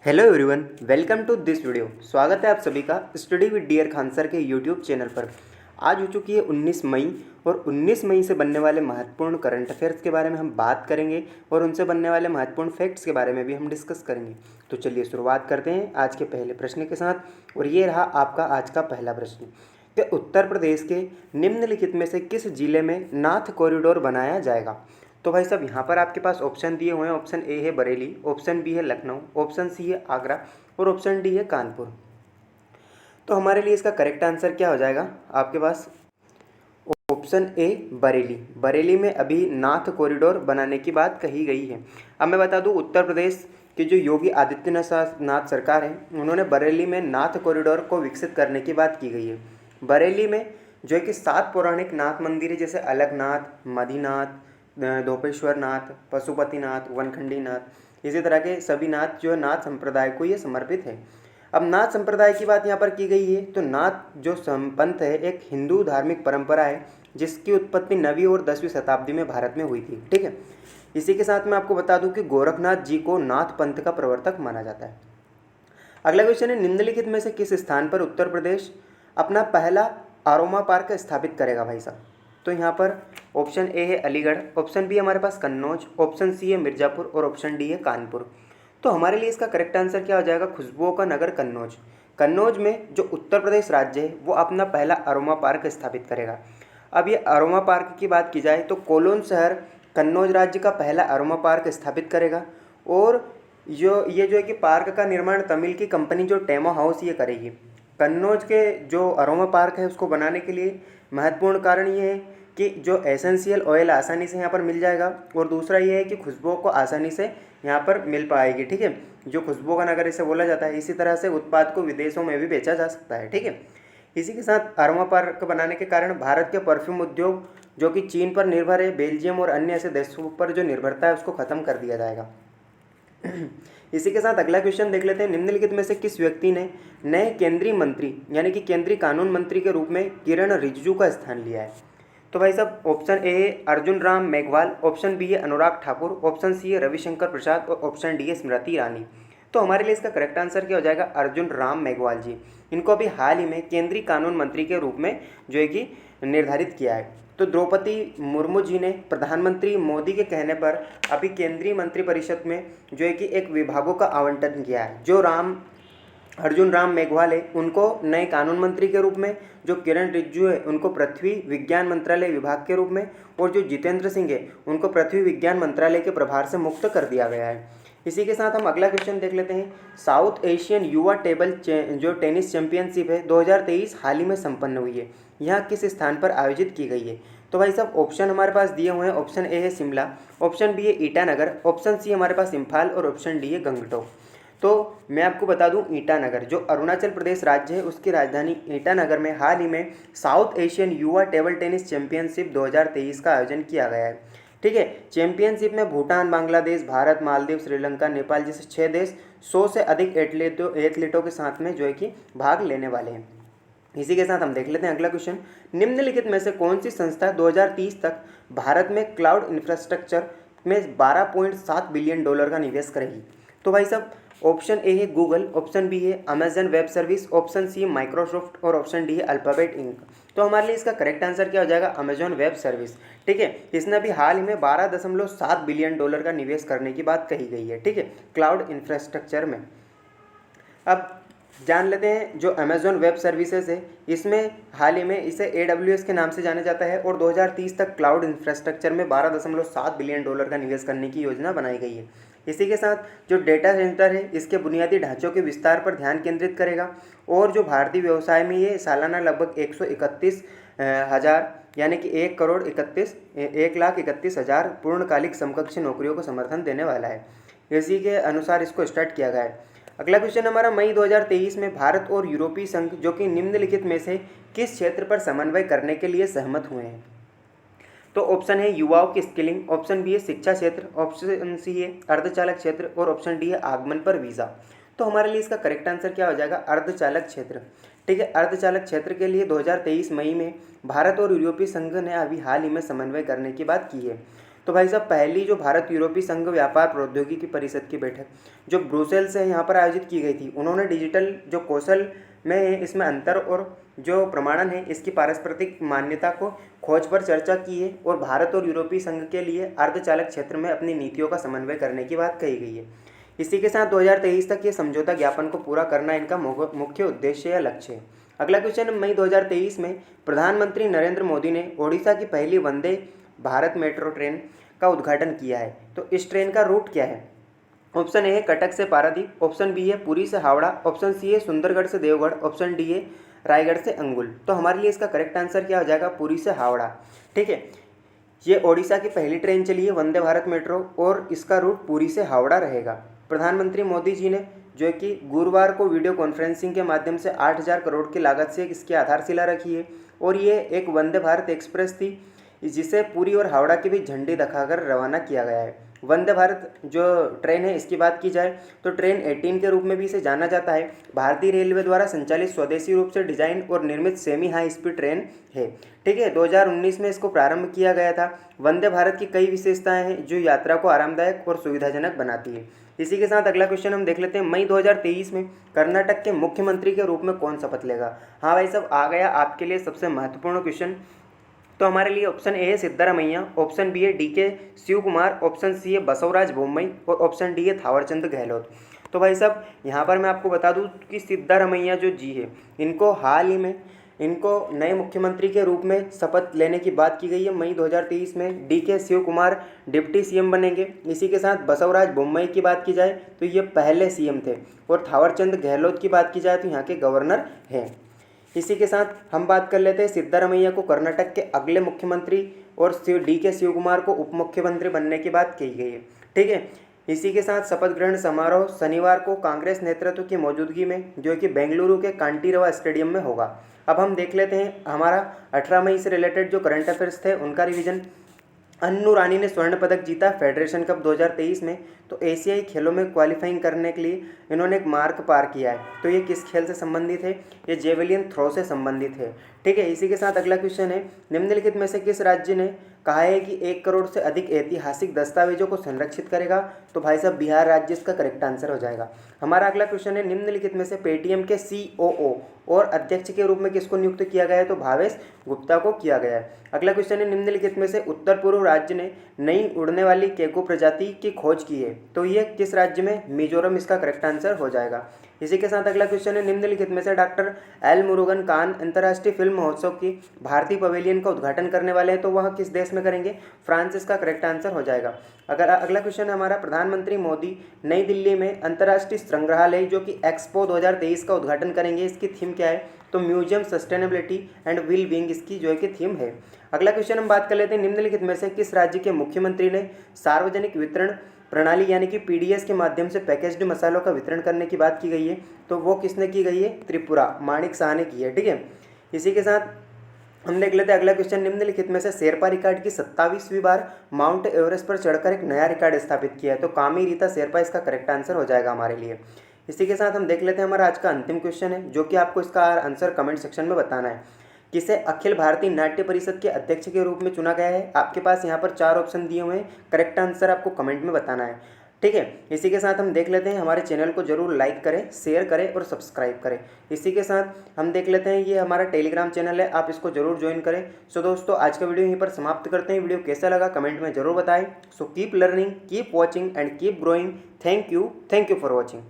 Hello everyone, welcome to this video. स्वागत है आप सभी का study with dear Khan sir के यूट्यूब चैनल पर। आज हो चुकी है 19 मई और 19 मई से बनने वाले महत्वपूर्ण करंट अफेयर्स के बारे में हम बात करेंगे और उनसे बनने वाले महत्वपूर्ण फैक्ट्स के बारे में भी हम डिस्कस करेंगे। तो चलिए शुरुआत करते हैं आज के पहले प्रश्न के साथ। और ये रहा आपका आज का पहला प्रश्न कि उत्तर प्रदेश के निम्नलिखित में से किस जिले में नाथ कॉरिडोर बनाया जाएगा। तो भाई साहब यहाँ पर आपके पास ऑप्शन दिए हुए हैं। ऑप्शन ए है बरेली, ऑप्शन बी है लखनऊ, ऑप्शन सी है आगरा और ऑप्शन डी है कानपुर। तो हमारे लिए इसका करेक्ट आंसर क्या हो जाएगा आपके पास? Option A Bareilly. बरेली में अभी नाथ कॉरिडोर बनाने की बात कही गई है। अब मैं बता दूं, उत्तर प्रदेश की जो योगी आदित्यनाथ सरकार है, उन्होंने बरेली में नाथ कॉरिडोर को विकसित करने की बात की गई है। बरेली में जो है कि 7 पौराणिक नाथ मंदिर है, जैसे अलकनाथ, मदीनाथ, धोपेश्वर नाथ, पशुपतिनाथ, वनखंडी नाथ, इसी तरह के सभी नाथ जो है नाथ संप्रदाय को ये समर्पित है। अब नाथ संप्रदाय की बात यहाँ पर की गई है, तो नाथ जो पंथ है एक हिंदू धार्मिक परंपरा है जिसकी उत्पत्ति 9वीं और 10वीं शताब्दी में भारत में हुई थी। ठीक है, इसी के साथ मैं आपको बता दूं कि गोरखनाथ जी को नाथ पंथ का प्रवर्तक माना जाता है। अगला क्वेश्चन है, निम्नलिखित में से किस स्थान पर उत्तर प्रदेश अपना पहला अरोमा पार्क स्थापित करेगा भाई साहब? तो यहाँ पर ऑप्शन ए है अलीगढ़, ऑप्शन बी हमारे पास कन्नौज, ऑप्शन सी है मिर्ज़ापुर और ऑप्शन डी है कानपुर। तो हमारे लिए इसका करेक्ट आंसर क्या हो जाएगा? खुशबुओं का नगर कन्नौज। कन्नौज में जो उत्तर प्रदेश राज्य है वो अपना पहला अरोमा पार्क स्थापित करेगा। अब ये अरोमा पार्क की बात की जाए तो कोलोन शहर कन्नौज राज्य का पहला अरोमा पार्क स्थापित करेगा। और ये जो है कि पार्क का निर्माण तमिल की कंपनी जो टेमो हाउस ये करेगी। कन्नौज के जो अरोमा पार्क है उसको बनाने के लिए महत्वपूर्ण कारण ये है कि जो एसेंशियल ऑयल आसानी से यहाँ पर मिल जाएगा, और दूसरा ये है कि खुशबुओं को आसानी से यहाँ पर मिल पाएगी। ठीक है, जो खुशबुओं का नगर इसे बोला जाता है। इसी तरह से उत्पाद को विदेशों में भी बेचा जा सकता है। ठीक है, इसी के साथ अरोमा पार्क बनाने के कारण भारत के परफ्यूम उद्योग जो कि चीन पर निर्भर है, बेल्जियम और अन्य ऐसे देशों पर जो निर्भरता है उसको खत्म कर दिया जाएगा। इसी के साथ अगला क्वेश्चन देख लेते हैं, निम्नलिखित में से किस व्यक्ति ने नए केंद्रीय मंत्री यानी कि केंद्रीय कानून मंत्री के रूप में किरण रिजिजू का स्थान लिया है? तो भाई साहब ऑप्शन ए है अर्जुन राम मेघवाल, ऑप्शन बी है अनुराग ठाकुर, ऑप्शन सी है रविशंकर प्रसाद और ऑप्शन डी है स्मृति ईरानी। तो हमारे लिए इसका करेक्ट आंसर क्या हो जाएगा? अर्जुन राम मेघवाल जी। इनको अभी हाल ही में केंद्रीय कानून मंत्री के रूप में जो है कि निर्धारित किया है। तो द्रौपदी मुर्मू जी ने प्रधानमंत्री मोदी के कहने पर अभी केंद्रीय मंत्रिपरिषद में जो है कि एक विभागों का आवंटन किया है। जो अर्जुन राम मेघवाल है उनको नए कानून मंत्री के रूप में, जो किरण रिजिजू है उनको पृथ्वी विज्ञान मंत्रालय विभाग के रूप में, और जो जितेंद्र सिंह है उनको पृथ्वी विज्ञान मंत्रालय के प्रभार से मुक्त कर दिया गया है। इसी के साथ हम अगला क्वेश्चन देख लेते हैं, साउथ एशियन युवा टेबल जो टेनिस चैंपियनशिप है 2023 हाल ही में संपन्न हुई है, यहाँ किस स्थान पर आयोजित की गई है? तो भाई साहब ऑप्शन हमारे पास दिए हुए हैं। ऑप्शन ए है शिमला, ऑप्शन बी है ईटानगर, ऑप्शन सी हमारे पास इम्फाल और ऑप्शन डी है गंगटोक। तो मैं आपको बता दूं, ईटानगर जो अरुणाचल प्रदेश राज्य है उसकी राजधानी ईटानगर में हाल ही में साउथ एशियन युवा टेबल टेनिस चैंपियनशिप 2023 का आयोजन किया गया है। ठीक है, चैंपियनशिप में भूटान, बांग्लादेश, भारत, मालदीव, श्रीलंका, नेपाल जैसे 6 देश 100 से अधिक एथलीटों के साथ में जो है कि भाग लेने वाले हैं। इसी के साथ हम देख लेते हैं अगला क्वेश्चन, निम्नलिखित में से कौन सी संस्था 2030 तक भारत में क्लाउड इंफ्रास्ट्रक्चर में $12.7 बिलियन का निवेश करेगी? तो भाई साहब ऑप्शन ए है गूगल, ऑप्शन बी है Amazon web service, option C है माइक्रोसॉफ्ट और ऑप्शन डी है अल्फाबेट इंक। तो हमारे लिए इसका करेक्ट आंसर क्या हो जाएगा? Amazon web service. ठीक है, इसने अभी हाल ही में $12.7 बिलियन का निवेश करने की बात कही गई है। ठीक है, क्लाउड इंफ्रास्ट्रक्चर में। अब जान लेते हैं जो अमेजॉन वेब सर्विसेज है, इसमें हाल ही में इसे AWS के नाम से जाना जाता है और 2030 तक क्लाउड इंफ्रास्ट्रक्चर में $12.7 बिलियन का निवेश करने की योजना बनाई गई है। इसी के साथ जो डेटा सेंटर है इसके बुनियादी ढांचों के विस्तार पर ध्यान केंद्रित करेगा, और जो भारतीय व्यवसाय में ये सालाना लगभग 131,000 यानी कि 1,31,00,000 पूर्णकालिक समकक्ष नौकरियों को समर्थन देने वाला है। इसी के अनुसार इसको स्टार्ट किया गया है। अगला क्वेश्चन हमारा, मई 2023 में भारत और यूरोपीय संघ जो कि निम्नलिखित में से किस क्षेत्र पर समन्वय करने के लिए सहमत हुए हैं? तो ऑप्शन है युवाओं की स्किलिंग, ऑप्शन बी है शिक्षा क्षेत्र, ऑप्शन सी है अर्धचालक क्षेत्र और ऑप्शन डी है आगमन पर वीज़ा। तो हमारे लिए इसका करेक्ट आंसर क्या हो जाएगा? अर्धचालक क्षेत्र। ठीक है, अर्धचालक क्षेत्र के लिए 2023 मई में भारत और यूरोपीय संघ ने अभी हाल ही में समन्वय करने की बात की है। तो भाई साहब पहली जो भारत यूरोपीय संघ व्यापार प्रौद्योगिकी परिषद की बैठक जो ब्रुसेल्स से यहाँ पर आयोजित की गई थी, उन्होंने डिजिटल जो कौशल में इसमें अंतर और जो प्रमाणन है इसकी पारस्परिक मान्यता को खोज पर चर्चा की है और भारत और यूरोपीय संघ के लिए अर्धचालक क्षेत्र में अपनी नीतियों का समन्वय करने की बात कही गई है। इसी के साथ 2023 तक ये समझौता ज्ञापन को पूरा करना इनका मुख्य उद्देश्य या लक्ष्य है। अगला क्वेश्चन, मई 2023 में प्रधानमंत्री नरेंद्र मोदी ने ओडिशा की पहली वंदे भारत मेट्रो ट्रेन का उद्घाटन किया है। तो इस ट्रेन का रूट क्या है? ऑप्शन ए है कटक से पारादीप, ऑप्शन बी है पुरी से हावड़ा, ऑप्शन सी है सुंदरगढ़ से देवगढ़, ऑप्शन डी है रायगढ़ से अंगुल। तो हमारे लिए इसका करेक्ट आंसर क्या हो जाएगा? पुरी से हावड़ा। ठीक है, ये ओडिशा की पहली ट्रेन चली है वंदे भारत मेट्रो और इसका रूट पुरी से हावड़ा रहेगा। प्रधानमंत्री मोदी जी ने जो कि गुरुवार को वीडियो कॉन्फ्रेंसिंग के माध्यम से 8,000 करोड़ की लागत से इसकी आधारशिला रखी है और ये एक वंदे भारत एक्सप्रेस थी जिसे पुरी और हावड़ा के बीच झंडी दिखाकर रवाना किया गया है। वंदे भारत जो ट्रेन है इसकी बात की जाए तो ट्रेन 18 के रूप में भी इसे जाना जाता है। भारतीय रेलवे द्वारा संचालित स्वदेशी रूप से डिजाइन और निर्मित सेमी हाई स्पीड ट्रेन है। ठीक है, 2019 में इसको प्रारंभ किया गया था। वंदे भारत की कई विशेषताएं हैं जो यात्रा को आरामदायक और सुविधाजनक बनाती है। इसी के साथ अगला क्वेश्चन हम देख लेते हैं, मई 2023 में कर्नाटक के मुख्यमंत्री के रूप में कौन शपथ लेगा? हाँ भाई साहब, आ गया आपके लिए सबसे महत्वपूर्ण क्वेश्चन। तो हमारे लिए ऑप्शन ए है सिद्धारमैया, ऑप्शन बी है DK Shiv Kumar, option C है बसवराज बोम्मई और ऑप्शन डी है थावरचंद गहलोत। तो भाई साहब यहाँ पर मैं आपको बता दूँ कि सिद्धारमैया जो जी है इनको हाल ही में इनको नए मुख्यमंत्री के रूप में शपथ लेने की बात की गई है। मई 2023 में डीके शिव कुमार डिप्टी सीएम बनेंगे। इसी के साथ बसवराज बोम्मई की बात की जाए तो ये पहले सीएम थे और थावरचंद गहलोत की बात की जाए तो यहाँ के गवर्नर हैं। इसी के साथ हम बात कर लेते हैं सिद्धारमैया को कर्नाटक के अगले मुख्यमंत्री और डीके शिव कुमार को उप मुख्यमंत्री बनने की बात कही गई है। ठीक है, इसी के साथ शपथ ग्रहण समारोह शनिवार को कांग्रेस नेतृत्व की मौजूदगी में जो कि बेंगलुरु के कांटीरवा स्टेडियम में होगा। अब हम देख लेते हैं हमारा 18 मई से रिलेटेड जो करंट अफेयर्स थे उनका रिवीजन। अन्नू रानी ने स्वर्ण पदक जीता फेडरेशन कप 2023 में। तो एशियाई खेलों में क्वालिफाइंग करने के लिए इन्होंने एक मार्क पार किया है। तो ये किस खेल से संबंधित है? ये जेवलिन थ्रो से संबंधित है। ठीक है, इसी के साथ अगला क्वेश्चन है, निम्नलिखित में से किस राज्य ने कहा है कि 1 करोड़ से अधिक ऐतिहासिक दस्तावेजों को संरक्षित करेगा? तो भाई साहब बिहार राज्य इसका करेक्ट आंसर हो जाएगा। हमारा अगला क्वेश्चन है, निम्नलिखित में से पेटीएम के COO और अध्यक्ष के रूप में किसको नियुक्त किया गया है? तो भावेश गुप्ता को किया गया है। अगला क्वेश्चन है, निम्नलिखित में से उत्तर पूर्व राज्य ने नई उड़ने वाली केको प्रजाति की खोज की है? तो ये किस राज्य में? मिजोरम इसका करेक्ट आंसर हो जाएगा। इसी के साथ अगला क्वेश्चन है, निम्नलिखित में से डॉक्टर एल मुरुगन कान अंतर्राष्ट्रीय फिल्म महोत्सव की भारतीय पवेलियन का उद्घाटन करने वाले हैं, तो वह किस देश में करेंगे? फ्रांस इसका करेक्ट आंसर हो जाएगा। अगर अगला क्वेश्चन है हमारा, प्रधानमंत्री मोदी नई दिल्ली में अंतर्राष्ट्रीय संग्रहालय जो कि एक्सपो 2023 का उद्घाटन करेंगे, इसकी थीम क्या है? तो museum sustainability and well being इसकी जो है कि थीम है। अगला क्वेश्चन हम बात कर लेते हैं, निम्नलिखित में से किस राज्य के मुख्यमंत्री ने सार्वजनिक वितरण प्रणाली यानी कि PDS के माध्यम से पैकेज्ड मसालों का वितरण करने की बात की गई है? तो वो किसने की गई है? त्रिपुरा, माणिक शाह ने की है। ठीक है, इसी के साथ हम देख लेते हैं अगला क्वेश्चन, निम्नलिखित में से शेरपा रिकॉर्ड की 27वीं बार माउंट एवरेस्ट पर चढ़कर एक नया रिकॉर्ड स्थापित किया है? तो कामी रीता शेरपा इसका करेक्ट आंसर हो जाएगा हमारे लिए। इसी के साथ हम देख लेते हैं हमारा आज का अंतिम क्वेश्चन है जो कि आपको इसका आंसर कमेंट सेक्शन में बताना है। किसे अखिल भारतीय नाट्य परिषद के अध्यक्ष के रूप में चुना गया है? आपके पास यहाँ पर 4 ऑप्शन दिए हुए हैं, करेक्ट आंसर आपको कमेंट में बताना है। ठीक है, इसी के साथ हम देख लेते हैं, हमारे चैनल को जरूर लाइक करें, शेयर करें और सब्सक्राइब करें। इसी के साथ हम देख लेते हैं, ये हमारा टेलीग्राम चैनल है, आप इसको जरूर ज्वाइन करें। सो दोस्तों आज का वीडियो यहीं पर समाप्त करते हैं। वीडियो कैसा लगा कमेंट में जरूर बताएं। So keep learning, keep watching and keep growing. Thank you for watching.